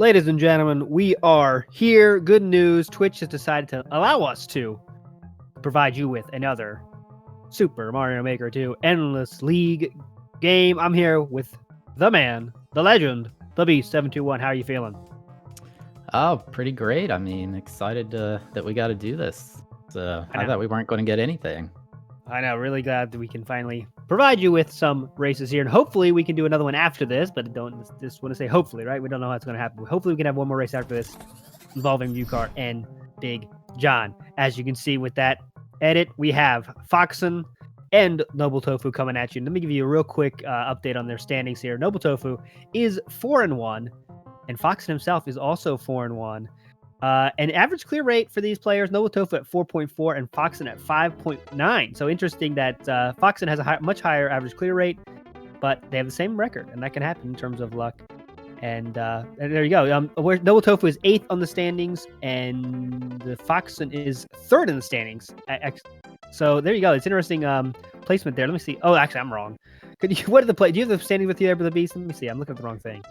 Ladies and gentlemen, we are here. Good news. Twitch has decided to allow us to provide you with another Super Mario Maker 2 Endless League game. I'm here with the man, the legend, the beast, 721. How are you feeling? Oh, pretty great. I mean, excited that we got to do this. I thought we weren't going to get anything. I know, really glad that we can finally provide you with some races here, and hopefully we can do another one after this, but don't just want to say hopefully, right? We don't know how it's going to happen. Hopefully we can have one more race after this involving Ukart and Big John. As you can see with that edit, we have Foxen and NOBLETOFU coming at you. Let me give you a real quick update on their standings here. NOBLETOFU is 4-1, and Foxen himself is also 4-1. An average clear rate for these players, NOBLETOFU at 4.4 and Foxen at 5.9. So interesting that Foxen has a much higher average clear rate, but they have the same record, and that can happen in terms of luck. And there you go. Where NOBLETOFU is 8th on the standings, and the Foxen is 3rd in the standings. So there you go. It's interesting placement there. Let me see. Oh, actually, I'm wrong. What are the play? Do you have the standings with you there, the beast? Let me see. I'm looking at the wrong thing.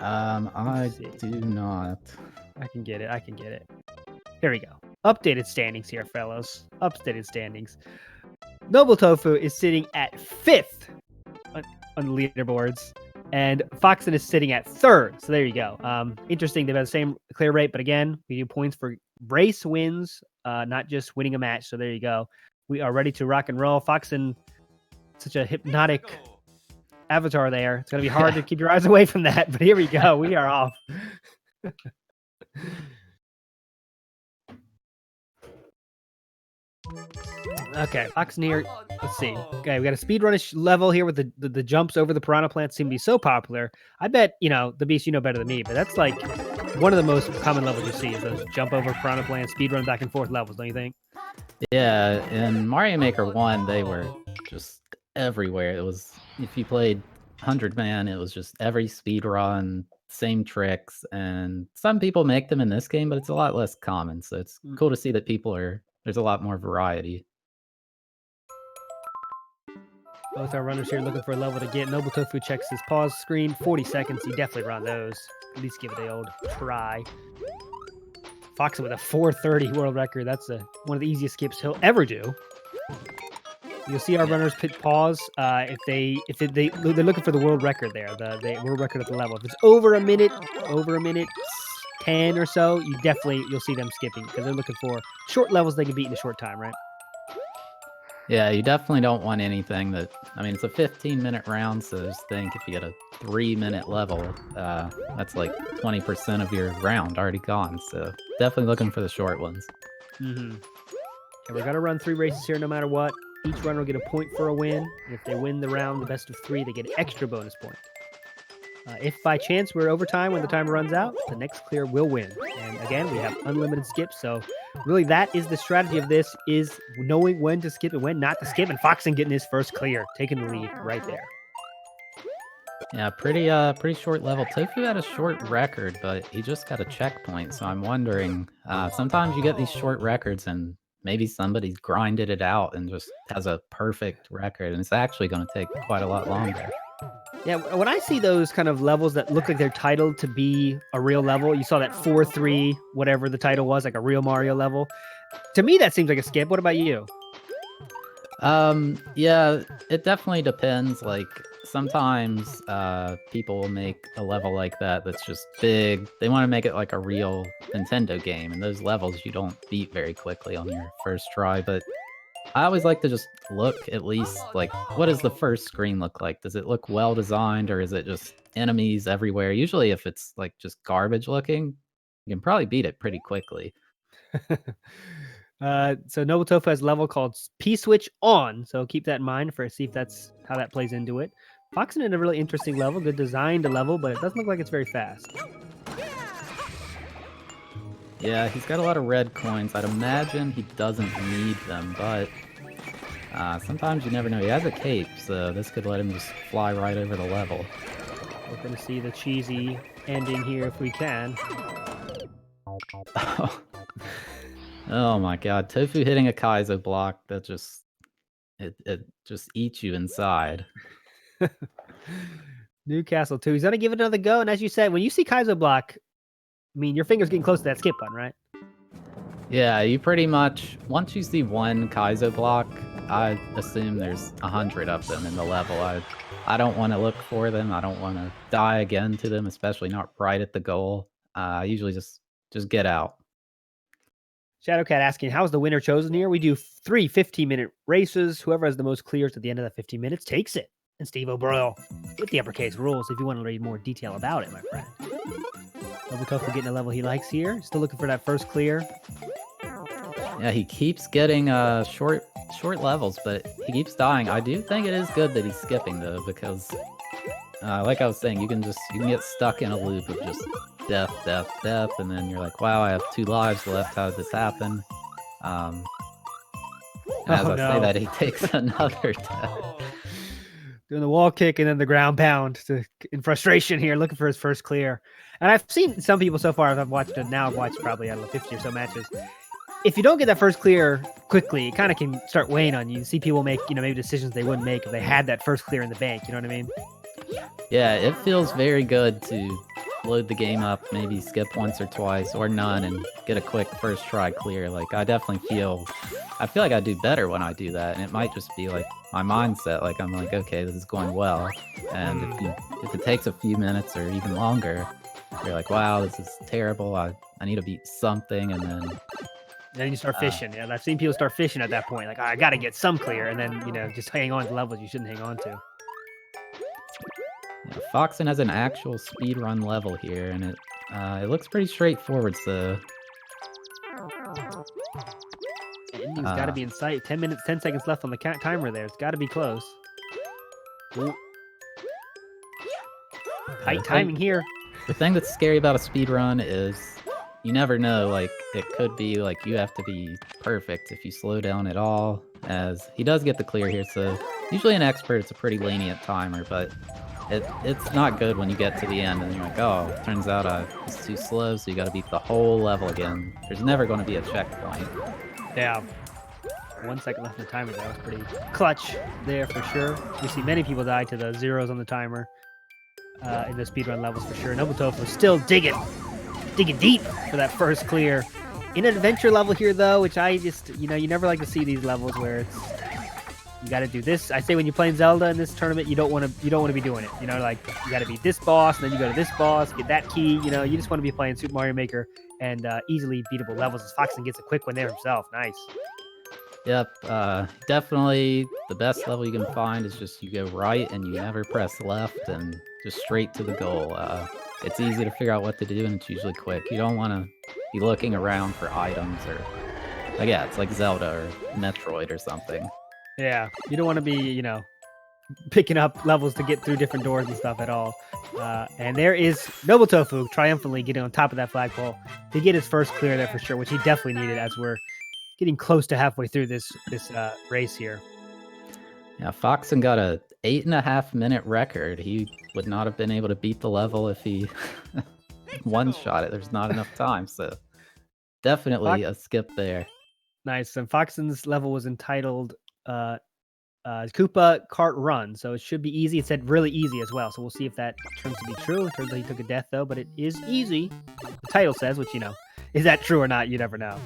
I do not. I can get it. Here we go. Updated standings here, fellows. Updated standings. NOBLETOFU is sitting at 5th on the leaderboards, and Foxen is sitting at 3rd. So there you go. Interesting. They've had the same clear rate, but again, we do points for race wins, not just winning a match. So there you go. We are ready to rock and roll. Foxen, such a hypnotic avatar there. It's going to be hard to keep your eyes away from that, but here we go. We are off. Okay, Foxen here. Let's see. Okay, we got a speedrunish level here with the jumps over the piranha plants seem to be so popular. I bet, the beast, better than me, but that's like one of the most common levels you see is those jump over piranha plants, speedrun back and forth levels, don't you think? Yeah, in Mario Maker 1, they were just everywhere. It was, if you played 100-man, it was just every speedrun, same tricks, and some people make them in this game, but it's a lot less common, so it's cool to see that there's a lot more variety. Both our runners here looking for a level to get. NOBLETOFU checks his pause screen. 40 seconds. He definitely run those. At least give it the old try. Foxen with a 4:30 world record. That's one of the easiest skips he'll ever do. You'll see our runners pit pause if they're looking for the world record there, the world record at the level. If it's over a minute 10 or so, you'll see them skipping because they're looking for short levels they can beat in a short time, right? Yeah, you definitely don't want anything it's a 15-minute round, so just think if you get a 3-minute level, that's like 20% of your round already gone, so definitely looking for the short ones. And we're going to run 3 races here no matter what. Each runner will get a point for a win. And if they win the round, the best of 3, they get an extra bonus point. If by chance we're overtime when the timer runs out, the next clear will win. And again, we have unlimited skips, so really that is the strategy of this, is knowing when to skip and when not to skip, and Foxen getting his first clear, taking the lead right there. Yeah, pretty short level. Tofu had a short record, but he just got a checkpoint, so I'm wondering, sometimes you get these short records and maybe somebody's grinded it out and just has a perfect record, and it's actually going to take quite a lot longer. Yeah, when I see those kind of levels that look like they're titled to be a real level, you saw that 4-3, whatever the title was, like a real Mario level. To me, that seems like a skip. What about you? Yeah, it definitely depends. Like, sometimes people will make a level like that that's just big. They want to make it like a real Nintendo game, and those levels you don't beat very quickly on your first try, but I always like to just look at least, like, what does the first screen look like? Does it look well designed, or is it just enemies everywhere? Usually if it's like just garbage looking, you can probably beat it pretty quickly. So NOBLETOFU has a level called P-Switch On, so keep that in mind see if that's how that plays into it. Foxen in a really interesting level, good designed level, but it doesn't look like it's very fast. Yeah, he's got a lot of red coins. I'd imagine he doesn't need them, but sometimes you never know. He has a cape, so this could let him just fly right over the level. We're going to see the cheesy ending here if we can. Oh my god, Tofu hitting a Kaizo block, that just eats you inside. Newcastle 2. He's going to give it another go, and as you said, when you see Kaizo block, I mean, your finger's getting close to that skip button, right? Yeah, you pretty much, once you see one Kaizo block, I assume there's 100 of them in the level. I don't want to look for them. I don't want to die again to them, especially not right at the goal. I usually just get out. Shadowcat asking, how's the winner chosen here? We do 3 15-minute races. Whoever has the most clears at the end of that 15 minutes takes it. And Steve O'Broyle with the uppercase rules if you want to read more detail about it, my friend. NOBLETOFU getting a level he likes here. Still looking for that first clear. Yeah, he keeps getting short levels, but he keeps dying. I do think it is good that he's skipping though, because like I was saying, you can get stuck in a loop of just death, and then you're like, wow, I have 2 lives left. How did this happen? As I say that, he takes another death. Doing the wall kick and then the ground pound in frustration here, looking for his first clear. And I've seen some people so far, I've watched it now, I've watched probably out of the 50 or so matches. If you don't get that first clear quickly, it kind of can start weighing on you. You see people make, maybe decisions they wouldn't make if they had that first clear in the bank. You know what I mean? Yeah, it feels very good to load the game up, maybe skip once or twice or none and get a quick first try clear. Like, I definitely feel like I do better when I do that, and it might just be like my mindset. Like, I'm like, okay, this is going well, and if it takes a few minutes or even longer, you're like, wow, this is terrible. I need to beat something, and then you start fishing. Yeah, I've seen people start fishing at that point. Like, I got to get some clear, and then just hang on to levels you shouldn't hang on to. Yeah, Foxen has an actual speedrun level here, and it looks pretty straightforward. So the ending's got to be in sight. 10 seconds left on the timer there. It's got to be close. Ooh. Tight timing here. The thing that's scary about a speedrun is you never know. Like, it could be like you have to be perfect if you slow down at all, as he does get the clear here. So usually an expert, it's a pretty lenient timer, but it's not good when you get to the end and you're like, oh, it turns out it's too slow, so you got to beat the whole level again. There's never going to be a checkpoint. Yeah. 1 second left in the timer. That was pretty clutch there for sure. We see many people die to the zeros on the timer in the speedrun levels for sure. NOBLETOFU still digging deep for that first clear. In an adventure level here, though, which I just, you never like to see these levels where it's, you got to do this. I say when you're playing Zelda in this tournament, you don't want to be doing it. Like, you got to beat this boss, and then you go to this boss, get that key. You just want to be playing Super Mario Maker and easily beatable levels. As Foxen gets a quick one there himself. Nice. Yep, definitely the best level you can find is just you go right and you never press left and just straight to the goal. It's easy to figure out what to do, and it's usually quick. You don't want to be looking around for items or, like, yeah, it's like Zelda or Metroid or something. Yeah, you don't want to be, picking up levels to get through different doors and stuff at all. And there is NOBLETOFU triumphantly getting on top of that flagpole to get his first clear there for sure, which he definitely needed as we're getting close to halfway through this race here. Yeah, Foxen got a 8.5-minute record. He would not have been able to beat the level if he one-shot it. There's not enough time, so definitely a skip there. Nice. And Foxen's level was entitled Koopa Kart Run, so it should be easy. It said really easy as well, so we'll see if that turns to be true. It turns out he took a death, though, but it is easy. The title says, which, is that true or not? You never know.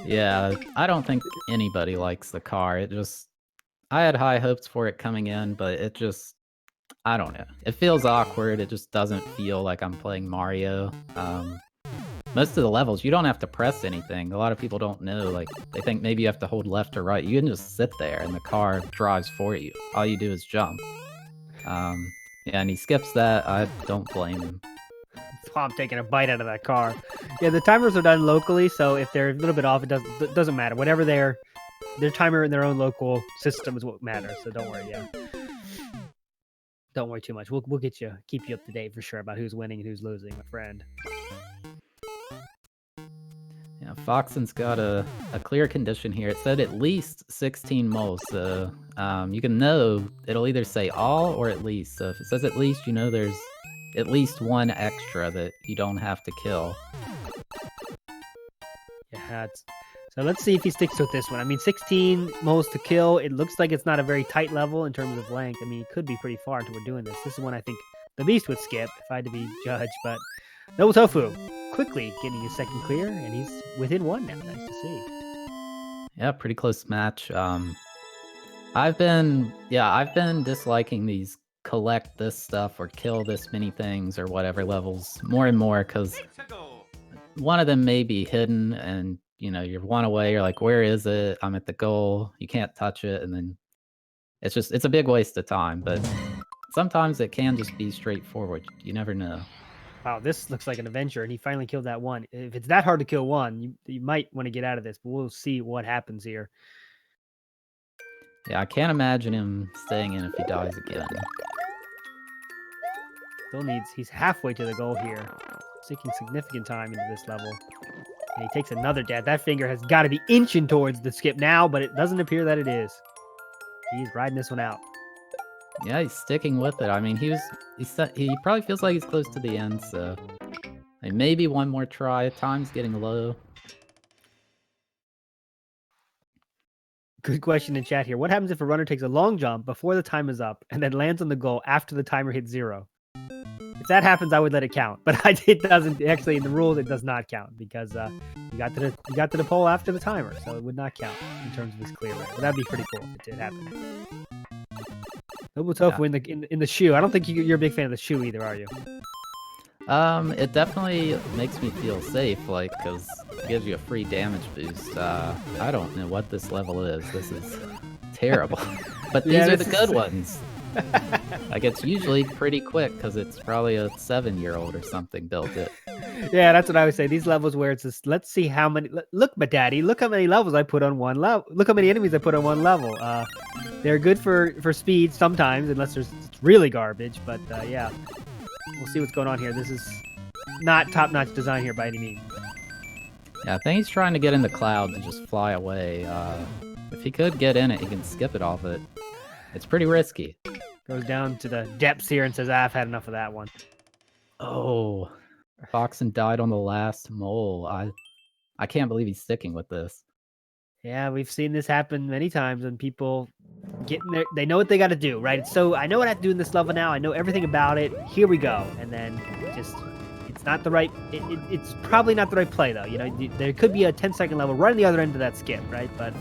Yeah, I don't think anybody likes the car. I had high hopes for it coming in, but I don't know. It feels awkward. It just doesn't feel like I'm playing Mario. Most of the levels, you don't have to press anything. A lot of people don't know. Like, they think maybe you have to hold left or right. You can just sit there and the car drives for you. All you do is jump. Yeah, and he skips that. I don't blame him. I'm taking a bite out of that car. Yeah, the timers are done locally, so if they're a little bit off, it doesn't matter. Whatever their timer in their own local system is what matters. So don't worry. Yeah, don't worry too much. We'll keep you up to date for sure about who's winning and who's losing, my friend. Yeah, Foxen's got a clear condition here. It said at least 16 moles, so you can know it'll either say all or at least. So if it says at least, there's at least one extra that you don't have to kill. Yeah, so let's see if he sticks with this one. I mean, 16 moles to kill. It looks like it's not a very tight level in terms of length. I mean, it could be pretty far until we're doing this. This is one I think the Beast would skip if I had to be judge, but NOBLETOFU quickly getting his second clear, and he's within one now. Nice to see. Yeah, pretty close match. I've been disliking these collect this stuff or kill this many things or whatever levels more and more because one of them may be hidden and you're one away, you're like, where is it? I'm at the goal, you can't touch it, and then it's a big waste of time. But sometimes it can just be straightforward. You never know. Wow, this looks like an adventure, and he finally killed that one. If it's that hard to kill one, you might want to get out of this, but we'll see what happens here. Yeah, I can't imagine him staying in if he dies again. He's halfway to the goal here, sinking significant time into this level. And he takes another death. That finger has got to be inching towards the skip now, but it doesn't appear that it is. He's riding this one out. Yeah, he's sticking with it. I mean, he probably feels like he's close to the end, so maybe one more try. Time's getting low. Good question in chat here. What happens if a runner takes a long jump before the time is up and then lands on the goal after the timer hits 0? If that happens, I would let it count, but it doesn't. Actually, in the rules, it does not count because you got to the pole after the timer, so it would not count in terms of this clear rate. But that'd be pretty cool if it did happen. NOBLETOFU in the shoe. I don't think you're a big fan of the shoe either, are you? It definitely makes me feel safe, because it gives you a free damage boost. I don't know what this level is. This is terrible. But these are the good ones. It's usually pretty quick because it's probably a 7-year-old or something built it. Yeah, that's what I would say. These levels where it's just, let's see how many. Look, my daddy, look how many levels I put on one level. Look how many enemies I put on one level. They're good for speed sometimes, unless it's really garbage. But yeah, we'll see what's going on here. This is not top-notch design here by any means. Yeah, I think he's trying to get in the cloud and just fly away. If he could get in it, he can skip it off it. It's pretty risky. Goes down to the depths here and says, I've had enough of that one. Oh, Foxen died on the last mole. I can't believe he's sticking with this. Yeah, we've seen this happen many times when people get in there. They know what they got to do, right? So I know what I have to do in this level now. I know everything about it. Here we go. And then it's not the right. It's probably not the right play though. There could be a 10-second level right on the other end of that skip, right? But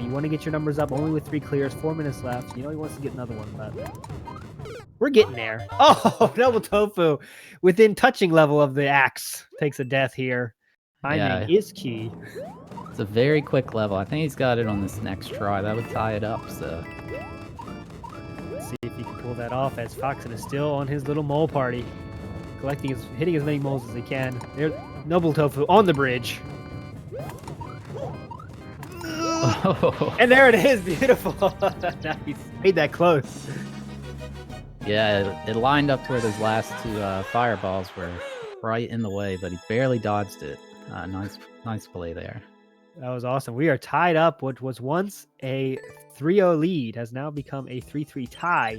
you want to get your numbers up only with 3 clears, 4 minutes left. He wants to get another one, but we're getting there. Oh, NOBLETOFU within touching level of the axe takes a death here. Timing is key. It's a very quick level. I think he's got it on this next try. That would tie it up, so. Let's see if he can pull that off as Foxen is still on his little mole party. Hitting as many moles as he can. There's NOBLETOFU on the bridge. Oh. And there it is, beautiful. Nice. Made that close. Yeah, it lined up to where those last 2 fireballs were right in the way, but he barely dodged it. Nice play there. That was awesome. We are tied up. What was once a 3-0 lead has now become a 3-3 tie.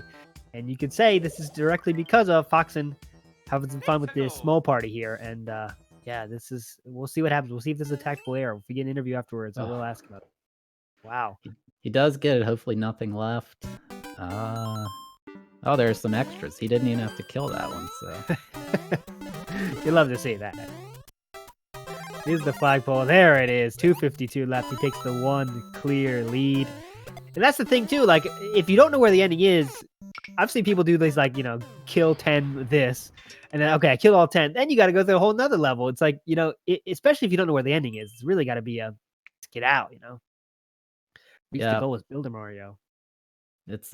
And you could say this is directly because of Foxen having some fun with this small party here. And yeah, we'll see what happens. We'll see if this is a tactical error. If we get an interview afterwards, I will ask about it. Wow. He does get it. Hopefully nothing left. Oh, there's some extras. He didn't even have to kill that one, so. You love to see that. Here's the flagpole. There it is. 2:52 left. He takes the 1 clear lead. And that's the thing, too. If you don't know where the ending is, I've seen people do these, kill 10 this. And then, okay, I killed all 10. Then you got to go through a whole nother level. It's especially if you don't know where the ending is, it's really got to be get out, We used to go with Builder Mario. It's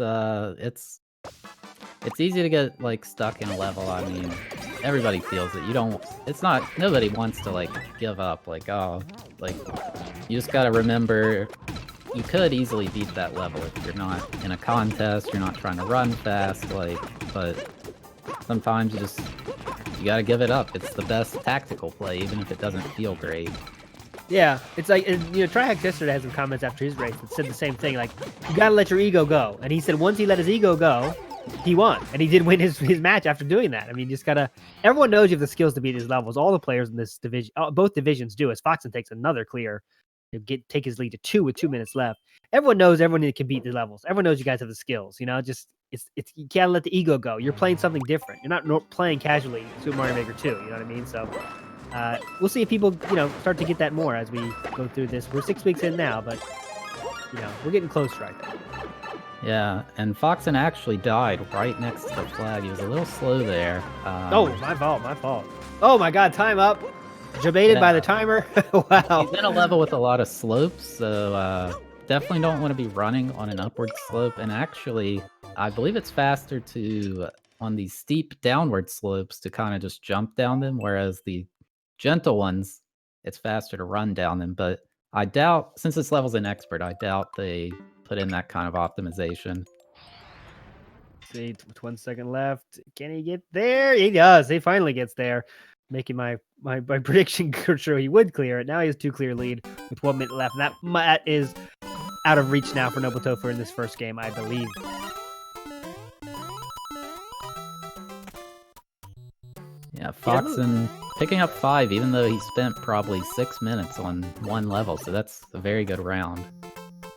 easy to get stuck in a level. I mean, everybody feels it. Nobody wants to give up. You just gotta remember you could easily beat that level if you're not in a contest, you're not trying to run fast, but sometimes you gotta give it up. It's the best tactical play, even if it doesn't feel great. Yeah, it's Trihax yesterday had some comments after his race that said the same thing. You gotta let your ego go. And he said once he let his ego go, he won. And he did win his match after doing that. I mean, just gotta. Everyone knows you have the skills to beat these levels. All the players in this division, both divisions do. As Foxen takes another clear to take his lead to 2 with 2 minutes left. Everyone knows everyone can beat these levels. Everyone knows you guys have the skills. it's you can't let the ego go. You're playing something different. You're not playing casually Super Mario Maker 2. You know what I mean? So we'll see if people start to get that more as we go through this. We're 6 weeks in now, but we're getting closer, I think. Yeah, and Foxen actually died right next to the flag. He was a little slow there. Oh, my fault. Oh my God, time up. Debated by the timer. Wow. He's in a level with a lot of slopes, so definitely don't want to be running on an upward slope. And actually, I believe it's faster on these steep downward slopes to kind of just jump down them, whereas the gentle ones, it's faster to run down them. But I doubt, since this level's an expert, I doubt they put in that kind of optimization. See, 1 second left. Can he get there? He does. He finally gets there, making my prediction true. He would clear it. Now he has 2 clear lead with 1 minute left. And that is out of reach now for NOBLETOFU in this first game, I believe. Yeah, Foxen picking up 5, even though he spent probably 6 minutes on one level, so that's a very good round.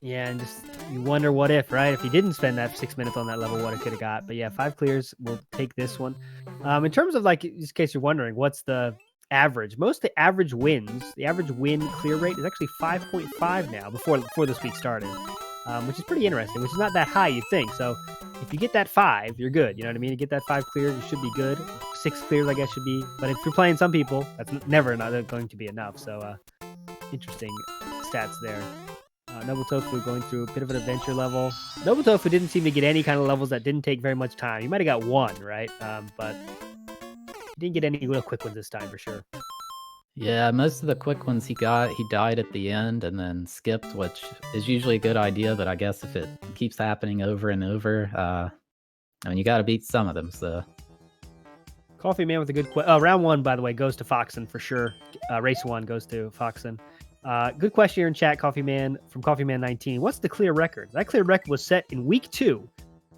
Yeah, and just you wonder what if, right? If he didn't spend that 6 minutes on that level, what it could have got. But yeah, 5 clears. We'll take this one. In terms of just in case you're wondering, what's the average? Most of the average wins, the average win clear rate is actually 5.5 now before this week started, which is pretty interesting, which is not that high, you'd think. So if you get that 5, you're good. You know what I mean? You get that 5 clears, you should be good. 6 clears, I guess, should be. But if you're playing some people, that's never going to be enough. So interesting stats there. NOBLETOFU going through a bit of an adventure level. NOBLETOFU didn't seem to get any kind of levels that didn't take very much time. He might have got 1, right? But he didn't get any real quick ones this time for sure. Yeah, most of the quick ones he got, he died at the end and then skipped, which is usually a good idea, but I guess if it keeps happening over and over, I mean, you got to beat some of them, so. Coffee Man with a good question. Round 1, by the way, goes to Foxen for sure. Race 1 goes to Foxen. Good question here in chat, Coffee Man, from Coffee Man 19. What's the clear record? That clear record was set in week 2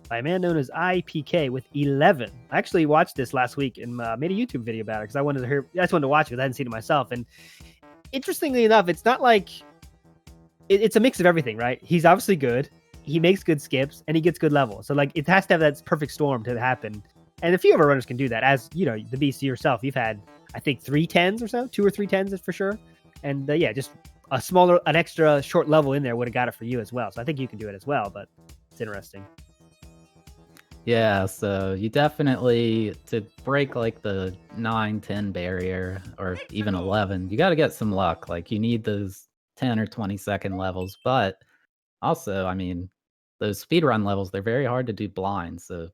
by a man known as IPK with 11. I actually watched this last week and made a YouTube video about it because I just wanted to watch it because I hadn't seen it myself. And interestingly enough, it's not like it's a mix of everything, right? He's obviously good. He makes good skips and he gets good levels. So it has to have that perfect storm to happen. And a few of our runners can do that. As you know, the beast yourself, you've had, I think, 3 10s or so, 2 or 3 10s for sure. And yeah, just an extra short level in there would have got it for you as well. So I think you can do it as well, but it's interesting. Yeah, so you definitely, to break the 9-10 barrier, or even 11, you got to get some luck. You need those 10 or 20 second levels. But also, I mean, those speedrun levels, they're very hard to do blind. So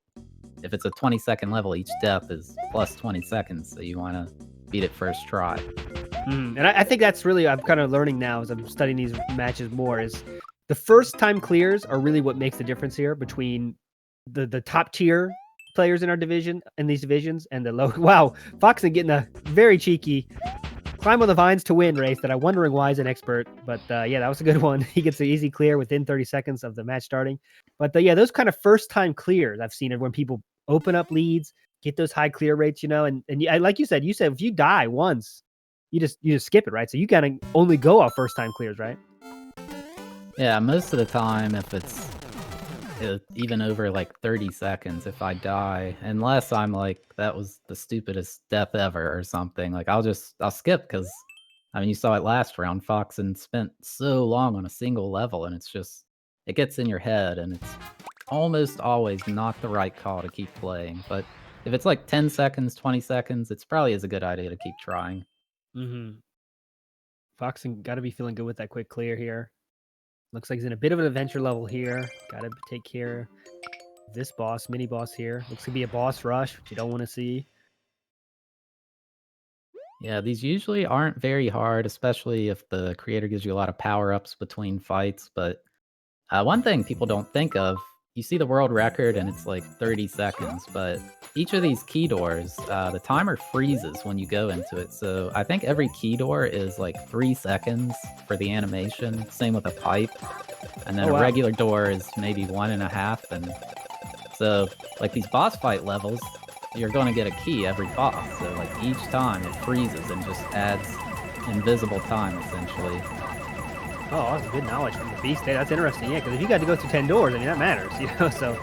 if it's a 20-second level, each death is plus 20 seconds. So you want to beat it first try. And I think that's really, I'm kind of learning now as I'm studying these matches more, is the first time clears are really what makes the difference here between the top tier players in our division, in these divisions, and the low. Wow, Foxen getting a very cheeky climb on the vines to win race that I'm wondering why he's an expert. But yeah, that was a good one. He gets an easy clear within 30 seconds of the match starting. But yeah, those kind of first time clears I've seen it when people open up leads, get those high clear rates, and like you said if you die once, you just skip it, right? So you gotta only go off first time clears, right? Yeah, most of the time, if it's even over 30 seconds, if I die, unless I'm that was the stupidest death ever or something, I'll skip, because I mean, you saw it last round. Foxen spent so long on a single level, and it gets in your head, and it's almost always not the right call to keep playing. But if it's 10 seconds, 20 seconds, it's probably is a good idea to keep trying. Foxen got to be feeling good with that quick clear here. Looks like he's in a bit of an adventure level here. Got to take care of this mini boss here. Looks to be a boss rush, which you don't want to see. Yeah, these usually aren't very hard, especially if the creator gives you a lot of power-ups between fights. But one thing people don't think of, you see the world record and it's 30 seconds, but each of these key doors, the timer freezes when you go into it. So I think every key door is 3 seconds for the animation. Same with a pipe. And then a regular door is maybe 1.5. And so these boss fight levels, you're going to get a key every boss. So each time it freezes and just adds invisible time essentially. Oh, that's good knowledge from the beast. That's interesting. Yeah, because if you got to go through 10 doors, I mean, that matters, So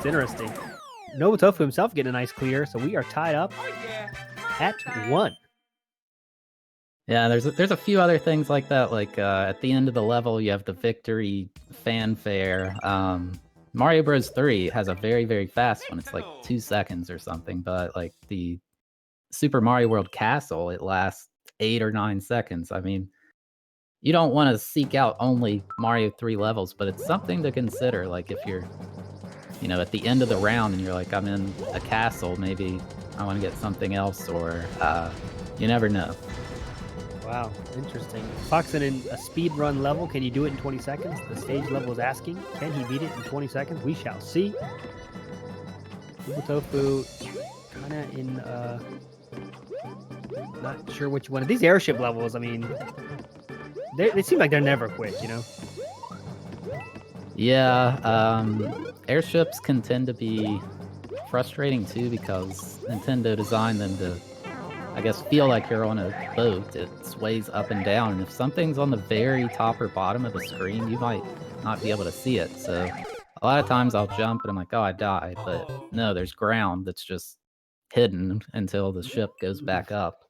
It's interesting. NOBLETOFU himself getting a nice clear, so we are tied up at 1. Yeah, there's a few other things like that. Like at the end of the level, you have the victory fanfare. Mario Bros. 3 has a very, very fast one. It's like 2 seconds or something. But like the Super Mario World Castle, it lasts 8 or 9 seconds. I mean, you don't want to seek out only Mario 3 levels, but it's something to consider. Like if you're, at the end of the round and you're like, I'm in a castle, maybe I want to get something else, or you never know. Wow, interesting. Foxen in a speed run level. Can you do it in 20 seconds? The stage level is asking. Can he beat it in 20 seconds? We shall see. NOBLETOFU kind of in, not sure which one. These airship levels, I mean, they seem like they're never quick, Yeah, airships can tend to be frustrating too because Nintendo designed them to, I guess, feel like you're on a boat. It sways up and down, and if something's on the very top or bottom of the screen, you might not be able to see it. So a lot of times I'll jump and I'm like, oh, I died. But no, there's ground that's just hidden until the ship goes back up.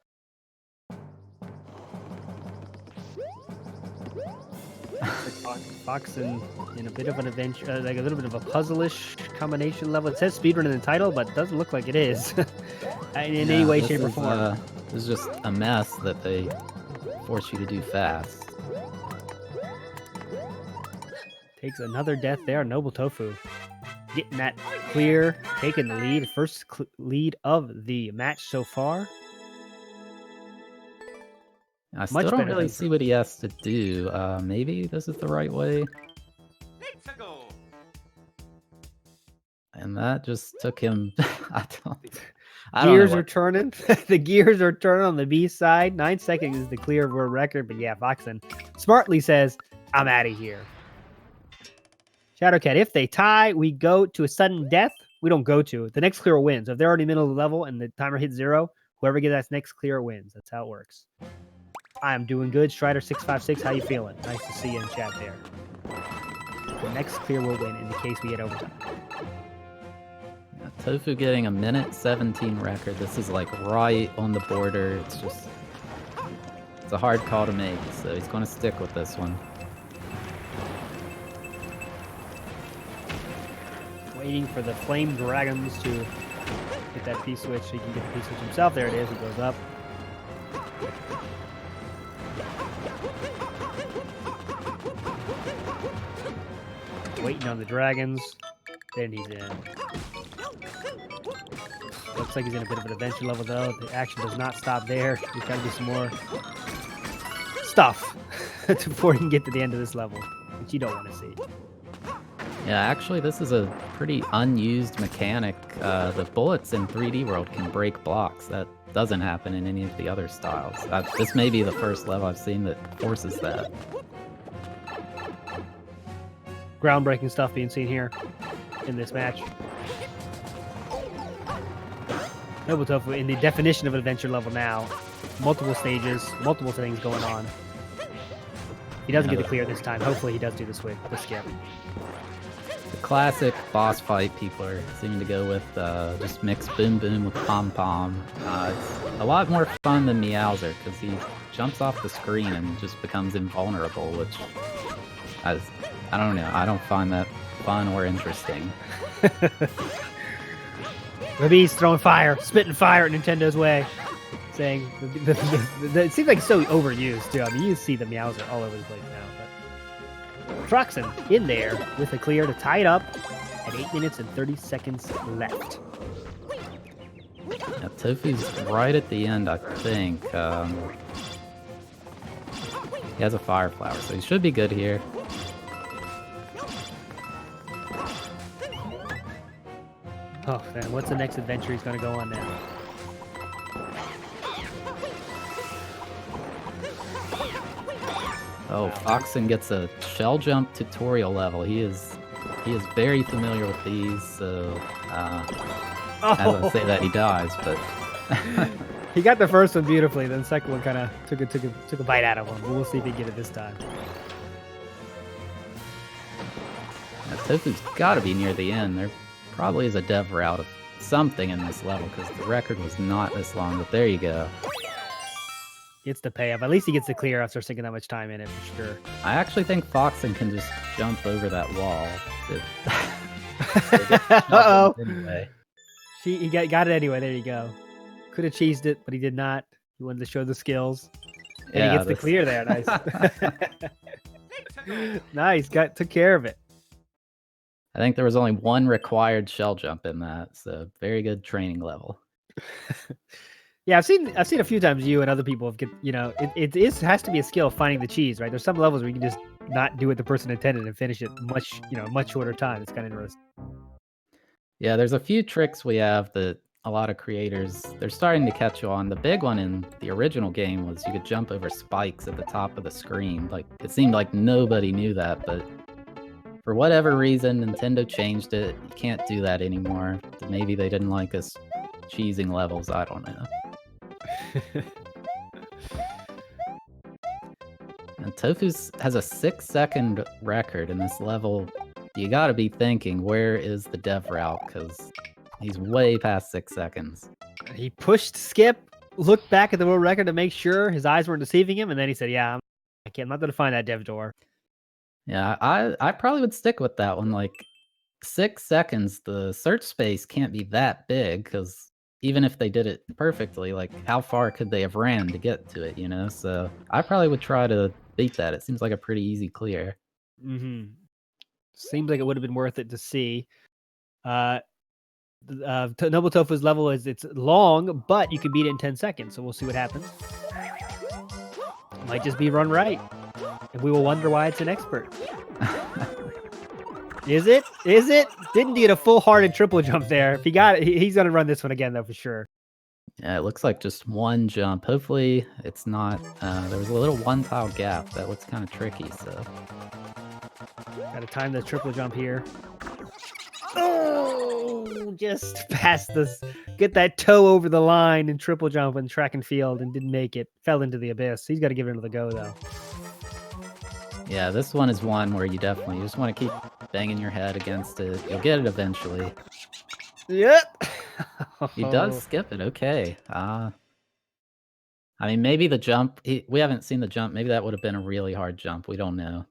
Foxen in a bit of an adventure, like a little bit of a puzzle-ish combination level. It says speedrun in the title, but it doesn't look like it is in any way, shape, or form. This is just a mess that they force you to do fast. Takes another death there. NOBLETOFU getting that clear, taking the lead. First lead of the match so far. I still don't really see what he has to do. Maybe this is the right way. And that just took him. Gears are turning. The gears are turning on the B side. 9 seconds is the clear world record. But yeah, Foxen smartly says, I'm out of here. Shadowcat, if they tie, we go to a sudden death. We don't go to. The next clear wins. If they're already middle of the level and the timer hits 0, whoever gets that next clear wins. That's how it works. I am doing good. Strider656, how you feeling? Nice to see you in chat there. The next clear will win in the case we get overtime. Yeah, Tofu getting a minute 17 record. This is like right on the border. It's a hard call to make, so he's going to stick with this one. Waiting for the Flame Dragons to get that P-switch so he can get the P-switch himself. There it is. He goes up. Waiting on the dragons. Then he's in. Looks like he's in a bit of an adventure level, though. The action does not stop there. He's got to do some more stuff before he can get to the end of this level, which you don't want to see. Yeah, actually, this is a pretty unused mechanic. The bullets in 3D World can break blocks. That doesn't happen in any of the other styles. This may be the first level I've seen that forces that. Groundbreaking stuff being seen here in this match. NOBLETOFU in the definition of an adventure level now. Multiple stages, multiple things going on. He doesn't get the clear this time. Hopefully he does do the skip. The classic boss fight people are seeming to go with just mix Boom Boom with Pom Pom. It's a lot more fun than Meowser because he jumps off the screen and just becomes invulnerable, which I don't know. I don't find that fun or interesting. Maybe he's throwing fire, spitting fire at Nintendo's way, saying it seems like it's so overused too. I mean, you see the Meowser all over the place now. But Foxen in there with a clear to tie it up at 8 minutes and 30 seconds left. Yeah, Tofu's right at the end, I think. He has a fire flower, so he should be good here. Oh man, what's the next adventure he's going to go on now? Oh, Foxen gets a shell jump tutorial level. He is very familiar with these, so as I say that he dies, but he got the first one beautifully, then the second one kind of took a bite out of him, but we'll see if he can get it this time. Yeah, Tofu's got to be near the end. They're probably is a dev route of something in this level because the record was not this long. But there you go. Gets the payoff. At least he gets the clear after sinking that much time in it for sure. I actually think Foxen can just jump over that wall. Uh-oh. Anyway. He got it anyway. There you go. Could have cheesed it, but he did not. He wanted to show the skills. And Yeah, he gets the clear there. Nice. Nice. Took care of it. I think there was only one required shell jump in that, so very good training level. Yeah, I've seen a few times you and other people have it has to be a skill finding the cheese, right? There's some levels where you can just not do what the person intended and finish it much shorter time. It's kind of interesting. Yeah, there's a few tricks we have that a lot of creators, they're starting to catch on. The big one in the original game was you could jump over spikes at the top of the screen. Like, it seemed like nobody knew that, but for whatever reason, Nintendo changed it. You can't do that anymore. Maybe they didn't like us cheesing levels, I don't know. And Tofu's has a 6-second record in this level. You gotta be thinking, where is the dev route? Because he's way past 6 seconds. He pushed skip, looked back at the world record to make sure his eyes weren't deceiving him, and then he said, yeah, I'm not going to find that dev door. Yeah, I probably would stick with that one. Like, 6 seconds, the search space can't be that big, because even if they did it perfectly, like, how far could they have ran to get to it, you know? So I probably would try to beat that. It seems like a pretty easy clear. Seems like it would have been worth it to see. NOBLETOFU's level it's long, but you can beat it in 10 seconds, so we'll see what happens. Might just be run right, and we will wonder why it's an expert. Is it? Didn't get a full-hearted triple jump there. If he got it, he's going to run this one again, though, for sure. Yeah, it looks like just one jump. Hopefully it's not, there was a little one-tile gap. That looks kind of tricky, so. Gotta time the triple jump here. Oh, just past this. Get that toe over the line and triple jump in track and field and didn't make it. Fell into the abyss. He's got to give it another go, though. Yeah, this one is one where you just want to keep banging your head against it. You'll get it eventually. Yep. He does skip it. Okay. I mean, maybe the jump, we haven't seen the jump. Maybe that would have been a really hard jump. We don't know.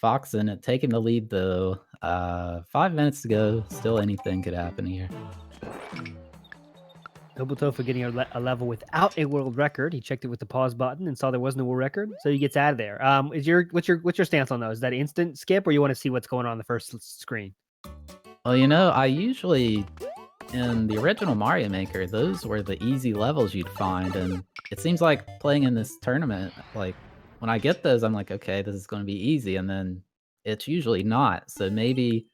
Foxen taking the lead, though. 5 minutes to go. Still anything could happen here. NOBLETOFU getting a level without a world record. He checked it with the pause button and saw there wasn't a world record, so he gets out of there. What's your stance on those? Is that instant skip, or you want to see what's going on in the first screen? Well, you know, I usually, in the original Mario Maker, those were the easy levels you'd find, and it seems like playing in this tournament, like, when I get those, I'm like, okay, this is going to be easy, and then it's usually not. So maybe,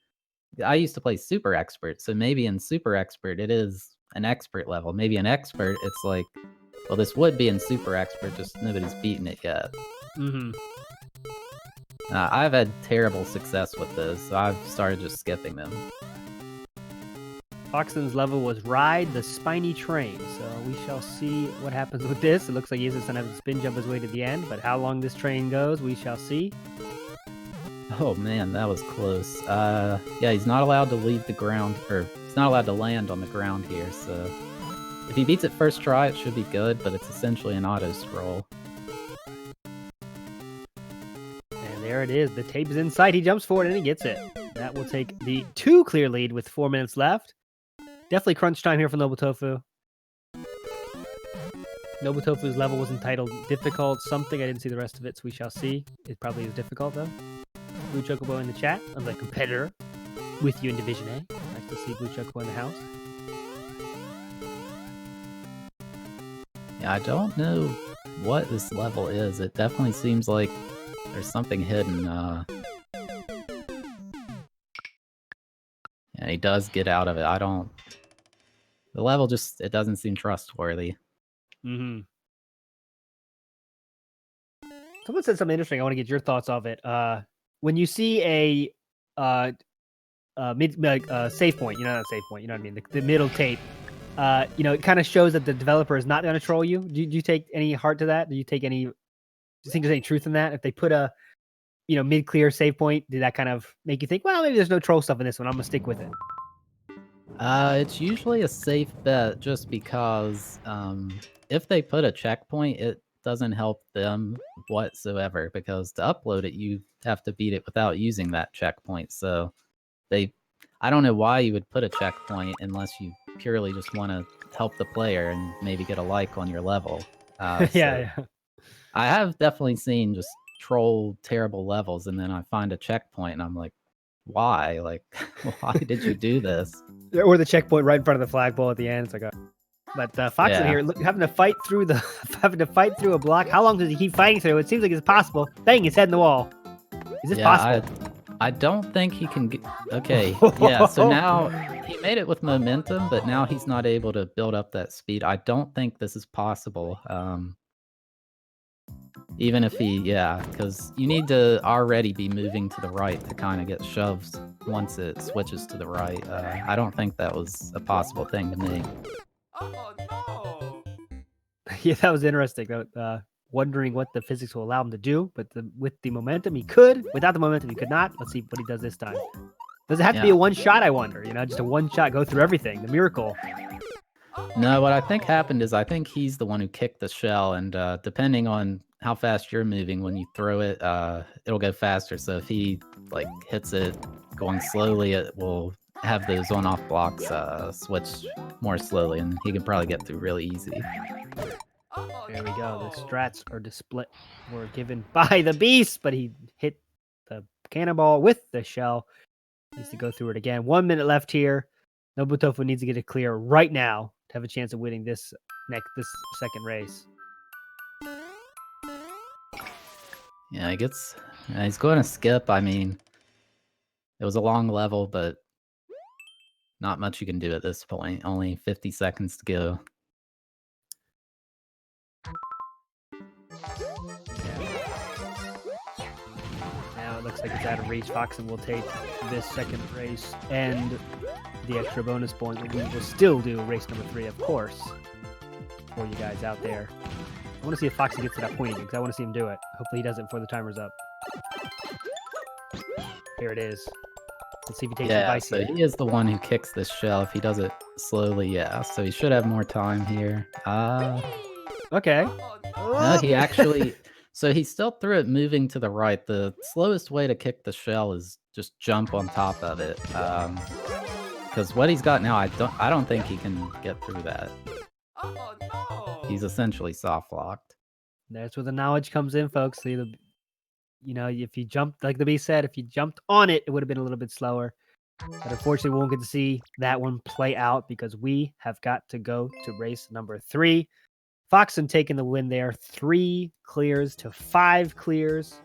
I used to play Super Expert, so maybe in Super Expert, it is an expert level. Maybe an expert, it's like, well, this would be in Super Expert, just nobody's beaten it yet. I've had terrible success with those, so I've started just skipping them. Foxen's level was Ride the Spiny Train, so we shall see what happens with this. It looks like he's just going to have to spin jump his way to the end, but how long this train goes, we shall see. Oh man, that was close. Yeah, he's not allowed to leave the ground, or he's not allowed to land on the ground here, so if he beats it first try, it should be good, but it's essentially an auto-scroll. And there it is. The tape is in sight. He jumps forward and he gets it. That will take the 2 clear lead with 4 minutes left. Definitely crunch time here for NOBLETOFU. NOBLETOFU's level was entitled Difficult Something. I didn't see the rest of it, so we shall see. It probably is difficult, though. Blue Chocobo in the chat. I'm the competitor with you in Division A. Nice to see Blue Chocobo in the house. Yeah, I don't know what this level is. It definitely seems like there's something hidden. Yeah, he does get out of it. The level just, it doesn't seem trustworthy. Someone said something interesting. I want to get your thoughts of it. When you see a save point, not a save point, you know what I mean? The middle tape, it kind of shows that the developer is not going to troll you. Do you take any heart to that? Do you think there's any truth in that? If they put mid-clear save point? Did that kind of make you think, well, maybe there's no troll stuff in this one. I'm gonna stick with it. It's usually a safe bet just because if they put a checkpoint, it doesn't help them whatsoever because to upload it, you have to beat it without using that checkpoint. So I don't know why you would put a checkpoint unless you purely just want to help the player and maybe get a like on your level. Yeah. I have definitely seen just troll terrible levels, and then I find a checkpoint, and I'm like, why? Like, why did you do this? Or the checkpoint right in front of the flagpole at the end. It's like but Foxen Yeah. here having to fight through a block. How long does he keep fighting through? It seems like it's possible. Bang, his head in the wall. Is this possible? I don't think he can get... Okay, yeah, so now he made it with momentum, but now he's not able to build up that speed. I don't think this is possible. Even if because you need to already be moving to the right to kind of get shoved once it switches to the right. I don't think that was a possible thing to make. Oh no! Yeah, that was interesting. Wondering what the physics will allow him to do, but with the momentum, he could. Without the momentum, he could not. Let's see what he does this time. Does it have to be a one shot? I wonder. Just a one shot, go through everything. The miracle. No, what I think happened is I think he's the one who kicked the shell, and depending on how fast you're moving when you throw it, it'll go faster. So if he hits it going slowly, it will have those on-off blocks switch more slowly, and he can probably get through really easy. There we go. The strats were given by the beast, but he hit the cannonball with the shell. Needs to go through it again. 1 minute left here. NOBLETOFU needs to get it clear right now to have a chance of winning this second race. Yeah, he's going to skip. I mean, it was a long level, but not much you can do at this point. Only 50 seconds to go. Now it looks like it's out of reach. Foxen will take this second race and the extra bonus point, but we will still do race number 3, of course, for you guys out there. I want to see if Foxen gets to that point again, because I want to see him do it. Hopefully he does it before the timer's up. Here it is. Let's see if he takes advice so here. he is the one who kicks this shell. If he does it slowly, so he should have more time here. Okay. No, he actually... So he still threw it moving to the right. The slowest way to kick the shell is just jump on top of it. Because what he's got now, I don't think he can get through that. Oh no! He's essentially soft locked. That's where the knowledge comes in, folks. See, if you jumped, like the beast said, if you jumped on it, it would have been a little bit slower. But unfortunately, we won't get to see that one play out because we have got to go to race number 3. Foxen taking the win there. 3 clears to 5 clears.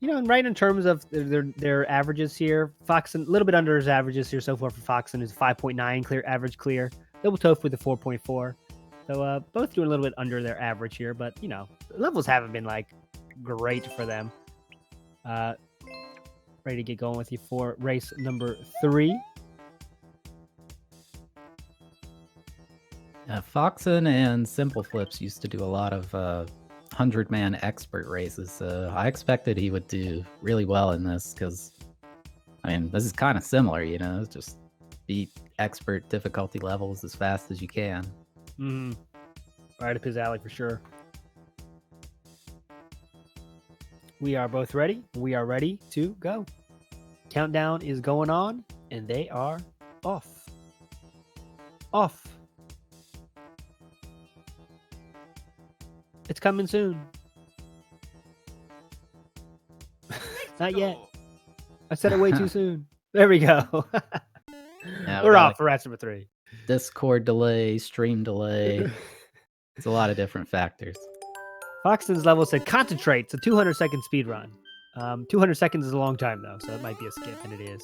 And right in terms of their averages here, Foxen a little bit under his averages here so far for Foxen is 5.9 clear average clear. NOBLETOFU with a 4.4. So both doing a little bit under their average here, but the levels haven't been great for them. Ready to get going with you for race number 3. Foxen and Simple Flips used to do a lot of 100-man expert races, so I expected he would do really well in this because, this is kind of similar, just beat expert difficulty levels as fast as you can. Right up his alley for sure. We are both ready. We are ready to go. Countdown is going on, and they are off. Off. It's coming soon. Not yet. I said it way too soon. There we go. We're off for race number 3. Discord delay, stream delay. It's a lot of different factors. Foxen's level said concentrate. It's a 200-second speed run. 200 seconds is a long time, though, so it might be a skip, and it is.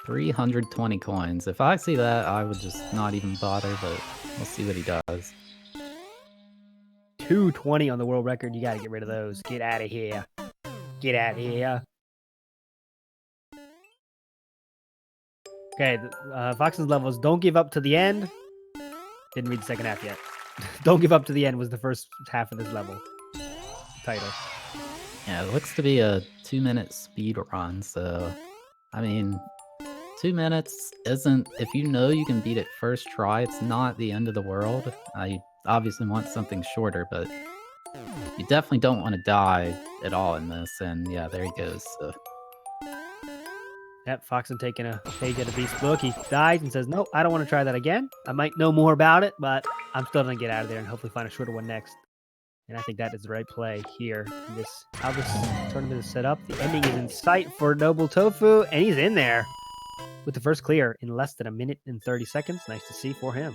$320 coins. If I see that, I would just not even bother, but we'll see what he does. 220 on the world record. You got to get rid of those. Get out of here. Get out of here. Okay, Foxen's levels. Don't give up to the end. Didn't read the second half yet. Don't give up to the end was the first half of this level title. Yeah, it looks to be a 2-minute speed run, so I mean, 2 minutes isn't, if you know you can beat it first try, it's not the end of the world. You obviously want something shorter, but you definitely don't want to die at all in this, and yeah, there he goes. So. Yep, Foxen taking a page out of Beast's book. He dies and says, nope, I don't want to try that again. I might know more about it, but I'm still going to get out of there and hopefully find a shorter one next. And I think that is the right play here. How this tournament is set up. The ending is in sight for NOBLETOFU, and he's in there with the first clear in less than 1 minute and 30 seconds. Nice to see for him.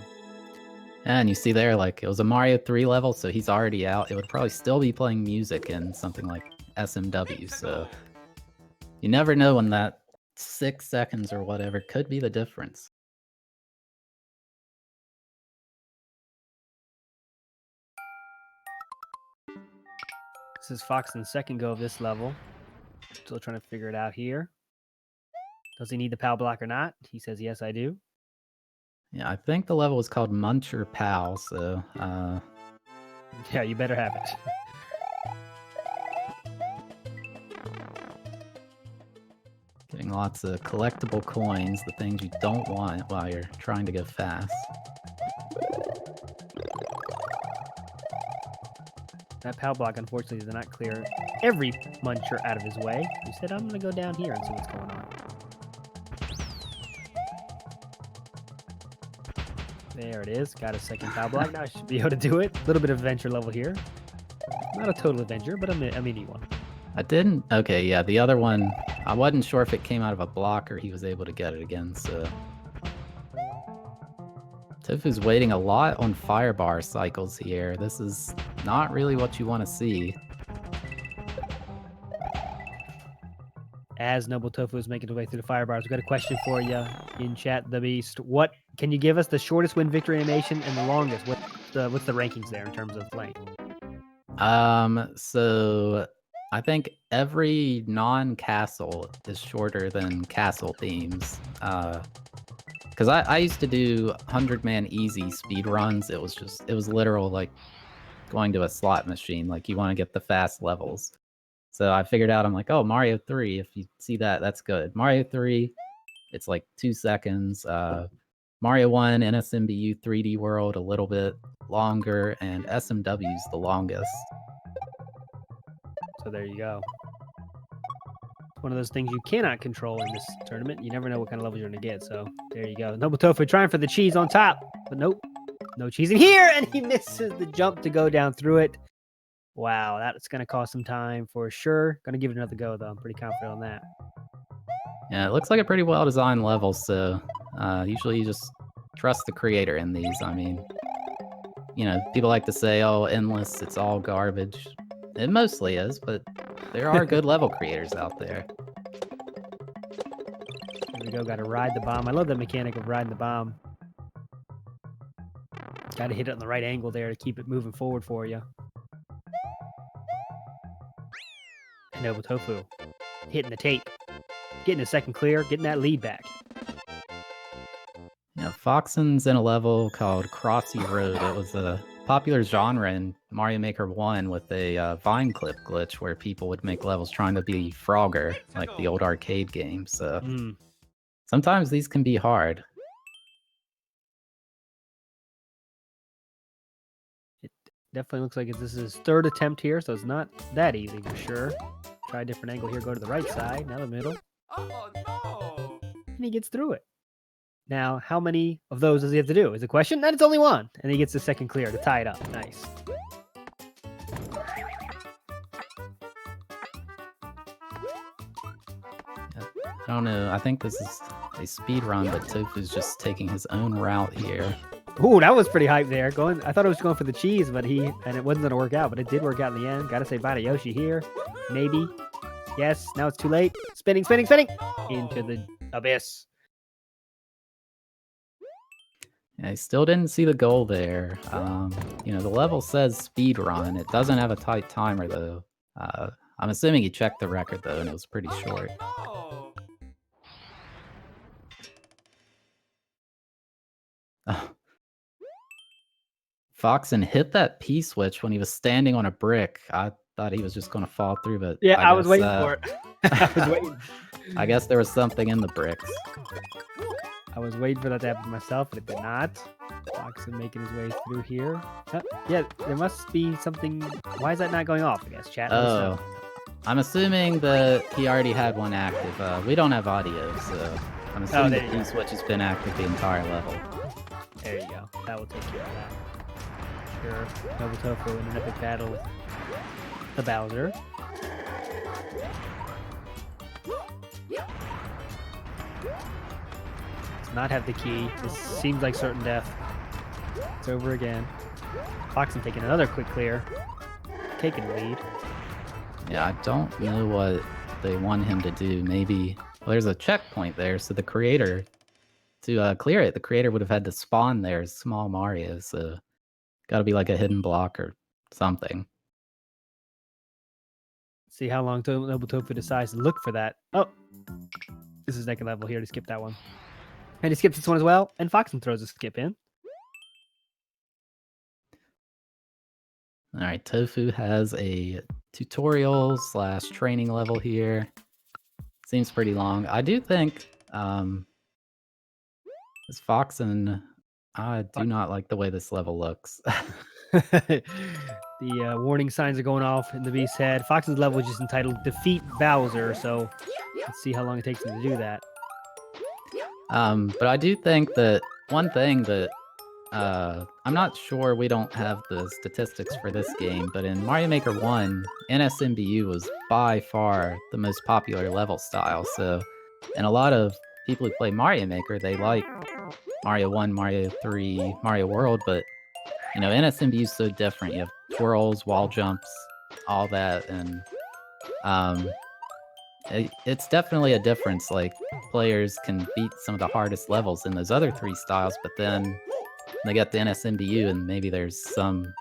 And you see there, like, it was a Mario 3 level, so he's already out. It would probably still be playing music in something like SMW, so you never know when that 6 seconds or whatever could be the difference. This is Foxen's second go of this level. Still trying to figure it out here. Does he need the PAL block or not? He says, yes, I do. Yeah, I think the level was called Muncher Pal, so yeah, you better have it. Getting lots of collectible coins, the things you don't want while you're trying to go fast. That PAL block, unfortunately, did not clear every muncher out of his way. He said, I'm going to go down here and see what's going on. There it is. Got a second PAL block. Now I should be able to do it. A little bit of adventure level here. Not a total adventure, but a mini one. I didn't... Okay, yeah, the other one, I wasn't sure if it came out of a block or he was able to get it again, so... Tofu's waiting a lot on firebar cycles here. This is not really what you want to see. As NOBLETOFU is making his way through the firebars, we've got a question for you in chat, The Beast. What can you give us the shortest win victory animation and the longest? What's the rankings there in terms of length? So I think every non-castle is shorter than castle themes. Because I used to do 100-man easy speed runs. It was literal, like, going to a slot machine. Like, you want to get the fast levels. So I figured out, I'm like, oh, Mario 3, if you see that, that's good. Mario 3, it's like 2 seconds. Mario 1, NSMBU 3D World, a little bit longer, and SMW's the longest. So there you go. It's one of those things you cannot control in this tournament. You never know what kind of levels you're going to get. So there you go. NOBLETOFU trying for the cheese on top, but nope. No cheese in here, and he misses the jump to go down through it. Wow, that's going to cost some time for sure. Going to give it another go, though. I'm pretty confident on that. Yeah, it looks like a pretty well-designed level, so usually you just trust the creator in these. I mean, you know, people like to say, oh, endless, it's all garbage. It mostly is, but there are good level creators out there. Here we go. Got to ride the bomb. I love the mechanic of riding the bomb. Got to hit it on the right angle there to keep it moving forward for you. And NOBLETOFU hitting the tape. Getting a second clear. Getting that lead back. Yeah, Foxen's in a level called Crossy Road. It was a popular genre in Mario Maker 1 with a Vine clip glitch where people would make levels trying to be Frogger, like the old arcade games. So sometimes these can be hard. It definitely looks like this is his third attempt here, so it's not that easy for sure. Try a different angle here. Go to the right side. Now the middle. Oh no! And he gets through it. Now, how many of those does he have to do? Is the question. And it's only one. And he gets the second clear to tie it up. Nice. I don't know. I think this is a speed run, but Tofu's just taking his own route here. Ooh, that was pretty hype there. I thought it was going for the cheese, but it wasn't going to work out, but it did work out in the end. Got to say bye to Yoshi here. Maybe. Yes. Now it's too late. Spinning, spinning, spinning. Into the abyss. Yeah, I still didn't see the goal there. You know, the level says speed run. It doesn't have a tight timer, though. I'm assuming he checked the record, though, and it was pretty short. No! Foxen hit that P-switch when he was standing on a brick. I thought he was just going to fall through, but Yeah, I guess, was waiting for it. I was waiting. I guess there was something in the bricks. I was waiting for that to happen to myself, but it did not. Foxen making his way through here. Yeah, there must be something. Why is that not going off? I guess chat. Let us know. I'm assuming that he already had one active. We don't have audio, so I'm assuming the P-switch has been active the entire level. There you go. That will take care of that. Sure. NOBLETOFU in an epic battle with the Bowser. Does not have the key. This seems like certain death. It's over again. Foxen taking another quick clear. Taking the lead. Yeah, I don't know what they want him to do. Maybe, well, there's a checkpoint there, so the creator, to clear it, the creator would have had to spawn there as small Mario, so gotta be like a hidden block or something. See how long NOBLETOFU decides to look for that. Oh, this is second level here to skip that one. And he skips this one as well, and Foxen throws a skip in. All right, Tofu has a tutorial / training level here. Seems pretty long. I do think this Foxen, I do not like the way this level looks. The warning signs are going off in the beast's head. Foxen's level is just entitled Defeat Bowser, so let's see how long it takes him to do that. But I do think that one thing that I'm not sure, we don't have the statistics for this game, but in Mario Maker 1, NSMBU was by far the most popular level style. So, and a lot of people who play Mario Maker, they like Mario 1, Mario 3, Mario World, but you know, NSMBU is so different. You have twirls, wall jumps, all that, and it's definitely a difference. Like, players can beat some of the hardest levels in those other three styles, but then they get the NSMBU and maybe there's some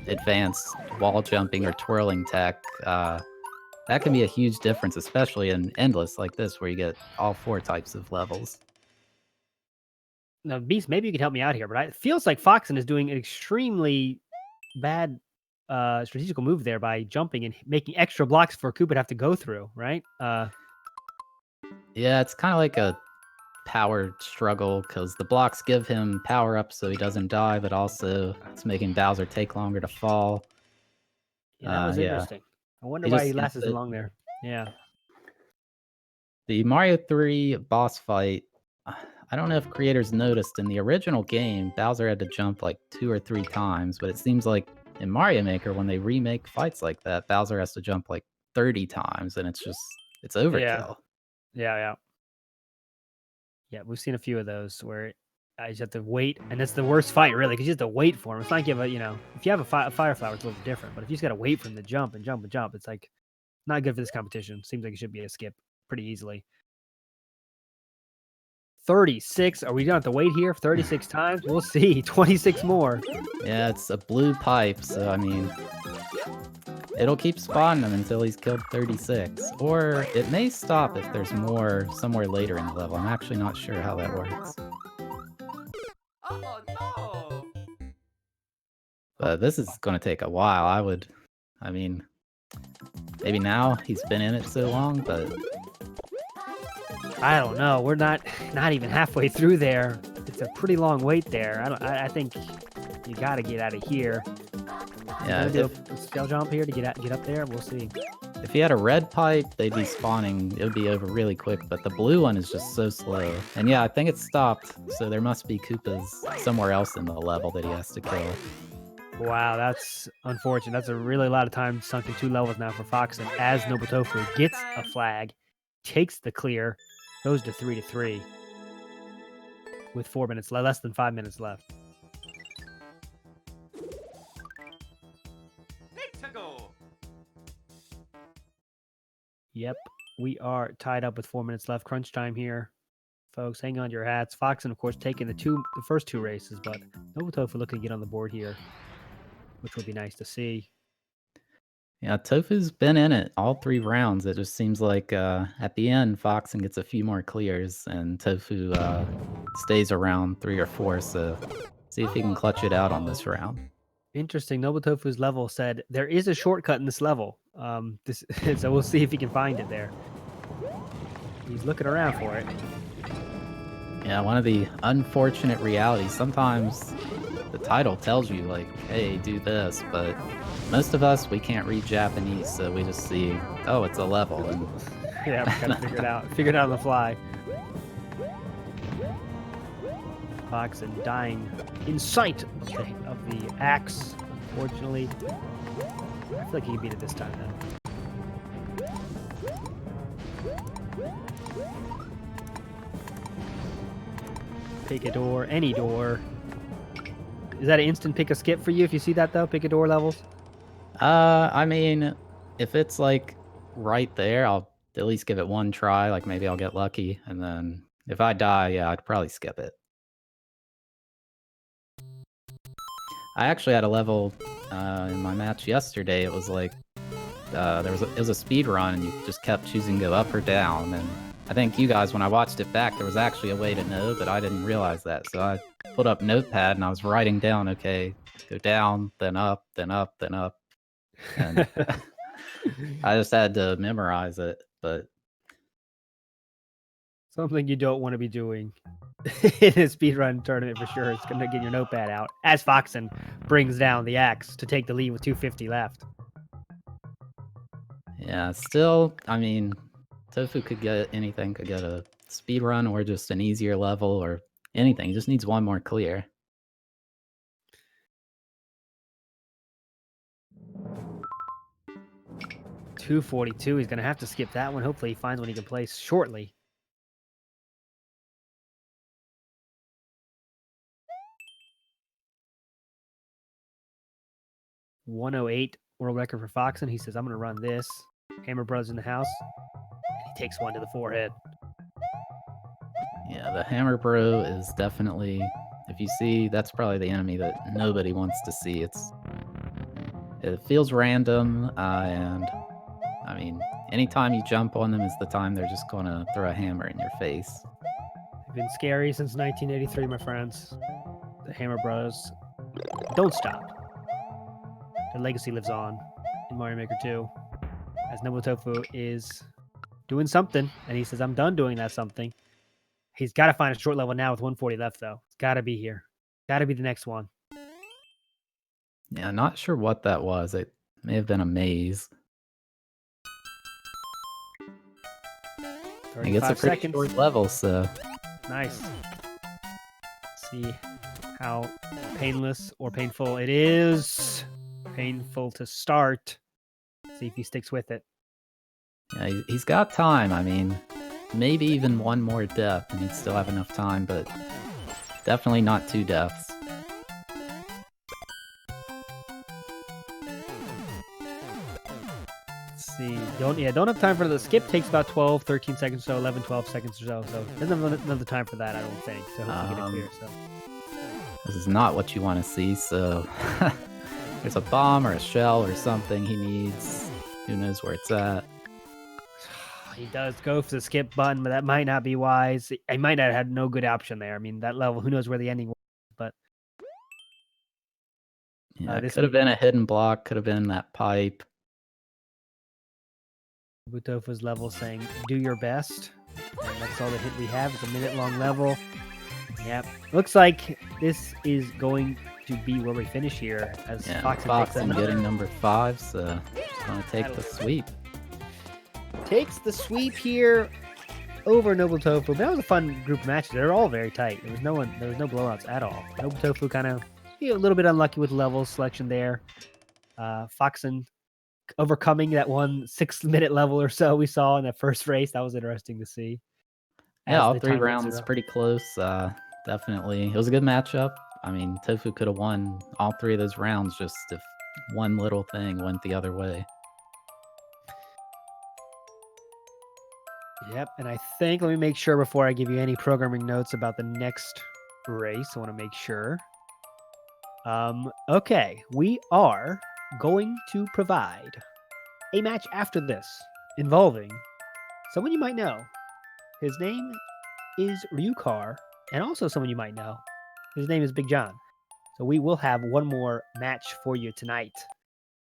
advanced wall jumping or twirling tech. That can be a huge difference, especially in Endless like this, where you get all 4 types of levels. Now, Beast, maybe you can help me out here, but it feels like Foxen is doing an extremely bad strategical move there by jumping and making extra blocks for Koopa to have to go through, right? Yeah, it's kind of like a power struggle, because the blocks give him power up so he doesn't die, but also it's making Bowser take longer to fall. Yeah, that was interesting. I wonder why he lasted so long there. Yeah. The Mario 3 boss fight, I don't know if creators noticed, in the original game, Bowser had to jump like 2 or 3 times, but it seems like in Mario Maker, when they remake fights like that, Bowser has to jump like 30 times, and it's overkill. Yeah, we've seen a few of those where I just have to wait, and it's the worst fight, really, because you have to wait for him. It's not if you have a fire flower, it's a little different, but if you just got to wait for him to jump and jump and jump, it's like not good for this competition. Seems like it should be a skip pretty easily. 36. Are we gonna have to wait here 36 times? We'll see. 26 more. Yeah, it's a blue pipe, so I mean, it'll keep spawning him until he's killed 36. Or it may stop if there's more somewhere later in the level. I'm actually not sure how that works. Oh no! But this is going to take a while. I mean, maybe now he's been in it so long, but I don't know. We're not even halfway through there. It's a pretty long wait there. I think you got to get out of here. Yeah, do a scale jump here to get up there. We'll see. If you had a red pipe, they'd be spawning. It would be over really quick, but the blue one is just so slow. And yeah, I think it's stopped, so there must be Koopas somewhere else in the level that he has to kill. Wow, that's unfortunate. That's a really lot of time sunk in 2 levels now for Foxen, as NOBLETOFU gets a flag, takes the clear, goes to 3-3 with 4 minutes less than 5 minutes left. Let's go. Yep, we are tied up with 4 minutes left. Crunch time here, folks. Hang on to your hats. Foxen, of course, taking the first 2 races, but NOBLETOFU looking to get on the board here, which would be nice to see. Yeah, Tofu's been in it all 3 rounds. It just seems like at the end, Foxen gets a few more clears, and Tofu stays around 3 or 4. So See if he can clutch it out on this round. Interesting. NOBLETOFU's level said there is a shortcut in this level. So we'll see if he can find it there. He's looking around for it. Yeah, one of the unfortunate realities. Sometimes the title tells you, like, hey, do this, but most of us, we can't read Japanese, so we just see, oh, it's a level. And Yeah, we gotta figure it out on the fly. Foxen dying in sight of the axe, unfortunately. I feel like he beat it this time, though. Pick a door, any door. Is that an instant pick a skip for you if you see that, though? Pick a door levels? I mean, if it's, like, right there, I'll at least give it one try, like, maybe I'll get lucky, and then if I die, yeah, I'd probably skip it. I actually had a level in my match yesterday. It was like it was a speed run, and you just kept choosing go up or down. And I think you guys, when I watched it back, there was actually a way to know, but I didn't realize that. So I put up Notepad and I was writing down, okay, go down, then up, then up, then up, and I just had to memorize it. But Something you don't want to be doing in a speedrun tournament for sure. It's going to get your notepad out as Foxen brings down the axe to take the lead with 250 left. yeah, still, I mean, Tofu could get anything, could get a speed run or just an easier level or anything. He just needs one more clear. $242. He's going to have to skip that one. Hopefully he finds one he can play shortly. $108 world record for Foxen. He says, I'm going to run this. Hammer Brothers in the house. And he takes one to the forehead. Yeah, the Hammer Bro is definitely, if you see, that's probably the enemy that nobody wants to see. It feels random, and I mean, anytime you jump on them is the time they're just gonna throw a hammer in your face. They've been scary since 1983, my friends. The Hammer Bros don't stop. Their legacy lives on in Mario Maker 2. As NOBLETOFU is doing something, and he says, I'm done doing that something. He's got to find a short level now with 140 left, though. It's got to be here. Got to be the next one. Yeah, not sure what that was. It may have been a maze. I think it's a pretty short level, so... Nice. See how painless or painful it is. Painful to start. See if he sticks with it. Yeah, he's got time. I mean, maybe even one more death, and he'd still have enough time, but definitely not 2 deaths. Let's see. Don't have time for the skip. Takes about 12, 13 seconds or so, 11, 12 seconds or so. So doesn't have another time for that, I don't think. So hopefully get it clear. So this is not what you want to see. So there's a bomb or a shell or something he needs. Who knows where it's at? He does go for the skip button, but that might not be wise. He might not have had no good option there. I mean, that level, who knows where the ending was, but... Yeah, it could have been a hidden block, could have been that pipe. NOBLETOFU's level saying, do your best. And that's all the hit we have. It's a minute-long level. Yep. Looks like this is going to be where we finish here. As Foxen getting number 5, so just going to take the sweep. Takes the sweep here over NOBLETOFU. But that was a fun group of matches. They're all very tight. There was no blowouts at all. NOBLETOFU kind of a little bit unlucky with level selection there. Foxen overcoming that 6-minute level or so we saw in that first race. That was interesting to see. Yeah, all 3 rounds pretty close. Definitely. It was a good matchup. I mean, Tofu could have won all 3 of those rounds just if one little thing went the other way. Yep, and I think, let me make sure before I give you any programming notes about the next race. I want to make sure. Okay, we are going to provide a match after this involving someone you might know. His name is Ryukar, and also someone you might know. His name is Big John. So we will have one more match for you tonight,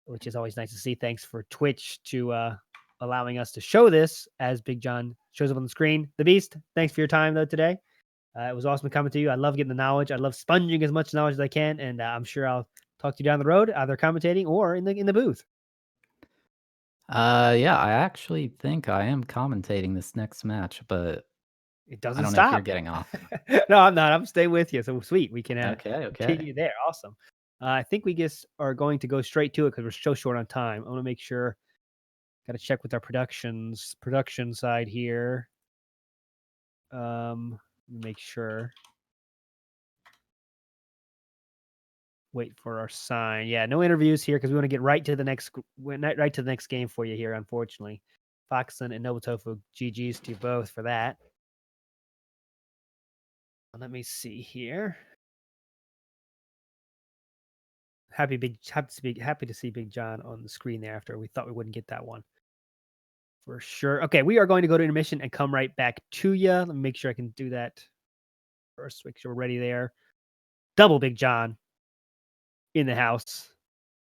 which is always nice to see. Thanks for Twitch to allowing us to show this as Big John shows up on the screen. The Beast, thanks for your time though today. It was awesome coming to you. I love getting the knowledge. I love sponging as much knowledge as I can, and I'm sure I'll talk to you down the road, either commentating or in the booth. Yeah, I actually think I am commentating this next match, but It I doesn't don't know if you're stop. getting off. No, I'm not. I'm staying with you. So sweet. We can Okay. continue there. Awesome. I think we just are going to go straight to it because we're so short on time. I want to make sure. Got to check with our production side here. Make sure. Wait for our sign. Yeah, no interviews here because we want to get right to the next game for you here. Unfortunately, Foxen and NOBLETOFU, GGs to you both for that. Let me see here. Happy to see Big John on the screen there. After we thought we wouldn't get that one for sure. Okay, we are going to go to intermission and come right back to you. Let me make sure I can do that first. Make sure we're ready there. Double Big John in the house.